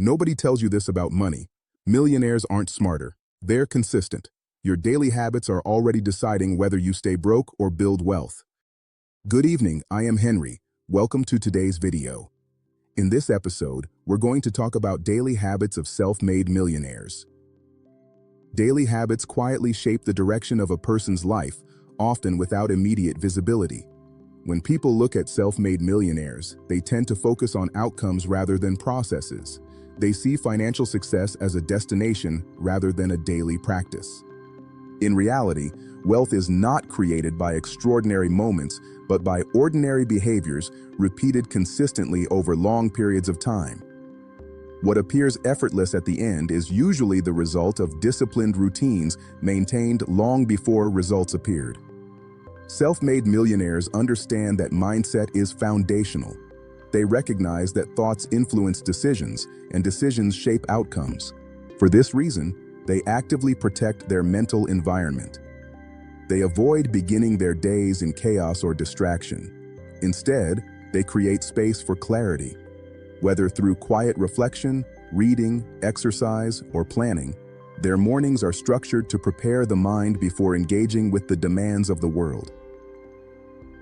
Nobody tells you this about money. Millionaires aren't smarter. They're consistent. Your daily habits are already deciding whether you stay broke or build wealth. Good evening, I am Henry. Welcome to today's video. In this episode, we're going to talk about daily habits of self-made millionaires. Daily habits quietly shape the direction of a person's life, often without immediate visibility. When people look at self-made millionaires, they tend to focus on outcomes rather than processes. They see financial success as a destination rather than a daily practice. In reality, wealth is not created by extraordinary moments, but by ordinary behaviors repeated consistently over long periods of time. What appears effortless at the end is usually the result of disciplined routines maintained long before results appeared. Self-made millionaires understand that mindset is foundational. They recognize that thoughts influence decisions, and decisions shape outcomes. For this reason, they actively protect their mental environment. They avoid beginning their days in chaos or distraction. Instead, they create space for clarity. Whether through quiet reflection, reading, exercise, or planning, their mornings are structured to prepare the mind before engaging with the demands of the world.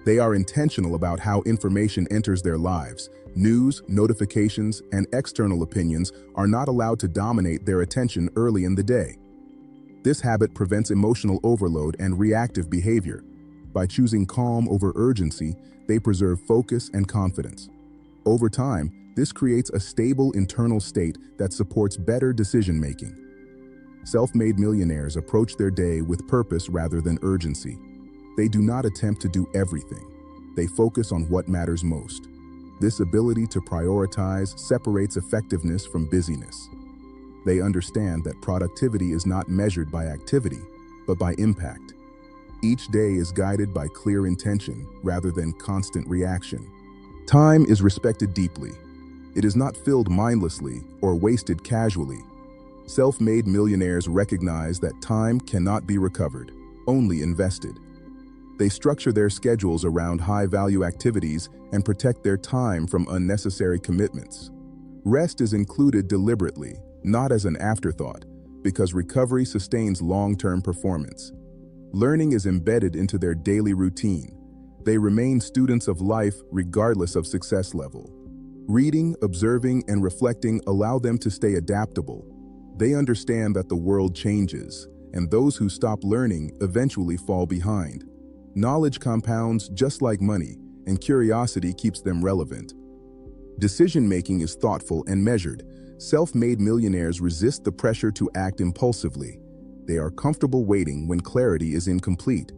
They are intentional about how information enters their lives. News, notifications, and external opinions are not allowed to dominate their attention early in the day. This habit prevents emotional overload and reactive behavior. By choosing calm over urgency, they preserve focus and confidence. Over time, this creates a stable internal state that supports better decision-making. Self-made millionaires approach their day with purpose rather than urgency. They do not attempt to do everything. They focus on what matters most. This ability to prioritize separates effectiveness from busyness. They understand that productivity is not measured by activity, but by impact. Each day is guided by clear intention rather than constant reaction. Time is respected deeply. It is not filled mindlessly or wasted casually. Self-made millionaires recognize that time cannot be recovered, only invested. They structure their schedules around high-value activities and protect their time from unnecessary commitments. Rest is included deliberately, not as an afterthought, because recovery sustains long-term performance. Learning is embedded into their daily routine. They remain students of life regardless of success level. Reading, observing, and reflecting allow them to stay adaptable. They understand that the world changes, and those who stop learning eventually fall behind. Knowledge compounds just like money, and curiosity keeps them relevant. Decision-making is thoughtful and measured. Self-made millionaires resist the pressure to act impulsively. They are comfortable waiting when clarity is incomplete.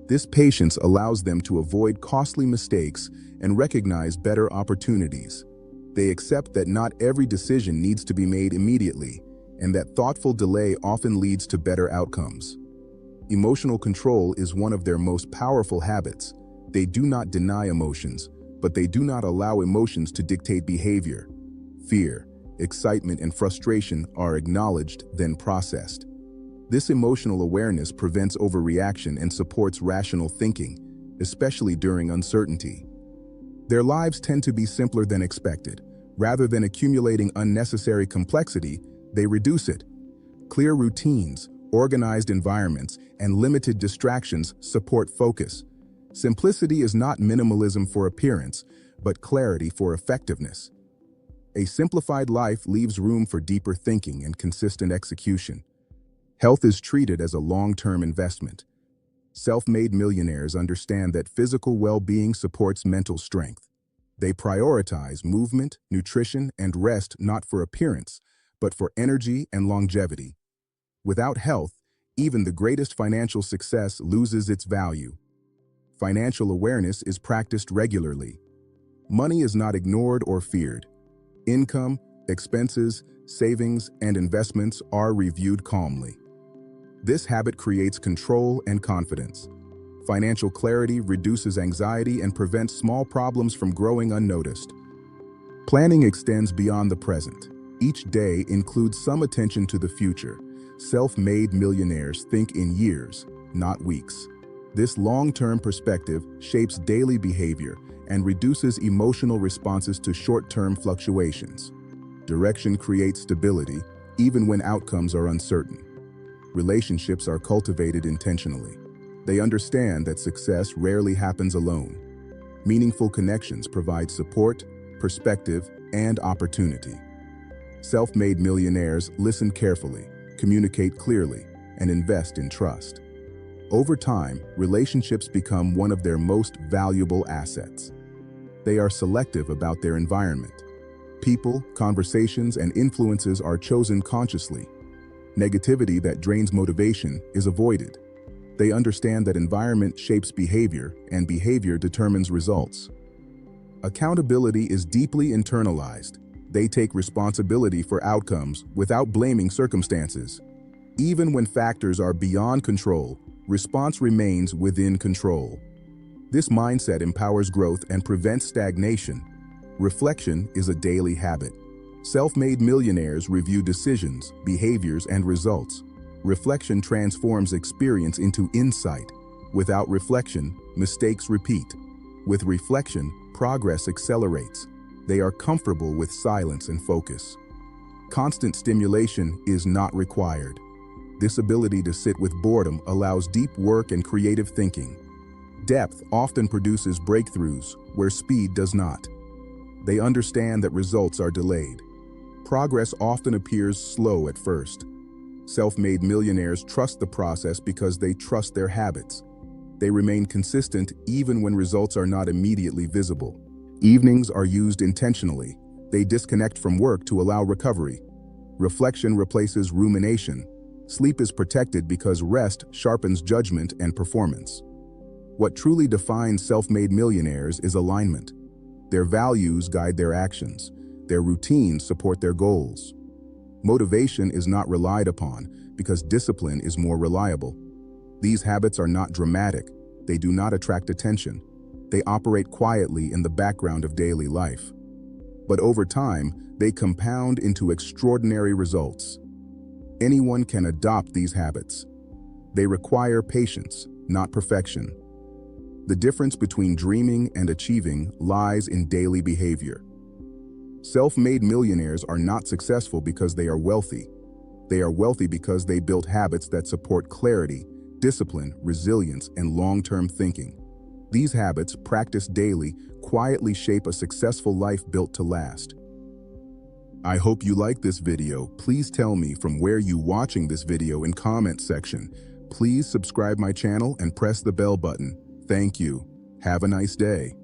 This patience allows them to avoid costly mistakes and recognize better opportunities. They accept that not every decision needs to be made immediately, and that thoughtful delay often leads to better outcomes. Emotional control is one of their most powerful habits. They do not deny emotions, but they do not allow emotions to dictate behavior. Fear, excitement, and frustration are acknowledged, then processed. This emotional awareness prevents overreaction and supports rational thinking, especially during uncertainty. Their lives tend to be simpler than expected. Rather than accumulating unnecessary complexity, they reduce it. Clear routines, organized environments, and limited distractions support focus. Simplicity is not minimalism for appearance, but clarity for effectiveness. A simplified life leaves room for deeper thinking and consistent execution. Health is treated as a long-term investment. Self-made millionaires understand that physical well-being supports mental strength. They prioritize movement, nutrition, and rest not for appearance, but for energy and longevity. Without health, even the greatest financial success loses its value. Financial awareness is practiced regularly. Money is not ignored or feared. Income, expenses, savings, and investments are reviewed calmly. This habit creates control and confidence. Financial clarity reduces anxiety and prevents small problems from growing unnoticed. Planning extends beyond the present. Each day includes some attention to the future. Self-made millionaires think in years, not weeks. This long-term perspective shapes daily behavior and reduces emotional responses to short-term fluctuations. Direction creates stability, even when outcomes are uncertain. Relationships are cultivated intentionally. They understand that success rarely happens alone. Meaningful connections provide support, perspective, and opportunity. Self-made millionaires listen carefully, communicate clearly, and invest in trust. Over time, relationships become one of their most valuable assets. They are selective about their environment. People, conversations, and influences are chosen consciously. Negativity that drains motivation is avoided. They understand that environment shapes behavior, and behavior determines results. Accountability is deeply internalized. They take responsibility for outcomes without blaming circumstances. Even when factors are beyond control, response remains within control. This mindset empowers growth and prevents stagnation. Reflection is a daily habit. Self-made millionaires review decisions, behaviors, and results. Reflection transforms experience into insight. Without reflection, mistakes repeat. With reflection, progress accelerates. They are comfortable with silence and focus. Constant stimulation is not required. This ability to sit with boredom allows deep work and creative thinking. Depth often produces breakthroughs where speed does not. They understand that results are delayed. Progress often appears slow at first. Self-made millionaires trust the process because they trust their habits. They remain consistent even when results are not immediately visible. Evenings are used intentionally. They disconnect from work to allow recovery. Reflection replaces rumination. Sleep is protected because rest sharpens judgment and performance. What truly defines self-made millionaires is alignment. Their values guide their actions. Their routines support their goals. Motivation is not relied upon because discipline is more reliable. These habits are not dramatic. They do not attract attention. They operate quietly in the background of daily life. But over time, they compound into extraordinary results. Anyone can adopt these habits. They require patience, not perfection. The difference between dreaming and achieving lies in daily behavior. Self-made millionaires are not successful because they are wealthy. They are wealthy because they built habits that support clarity, discipline, resilience, and long-term thinking. These habits, practiced daily, quietly shape a successful life built to last. I hope you liked this video. Please tell me from where you watching this video in comment section. Please subscribe my channel and press the bell button. Thank you. Have a nice day.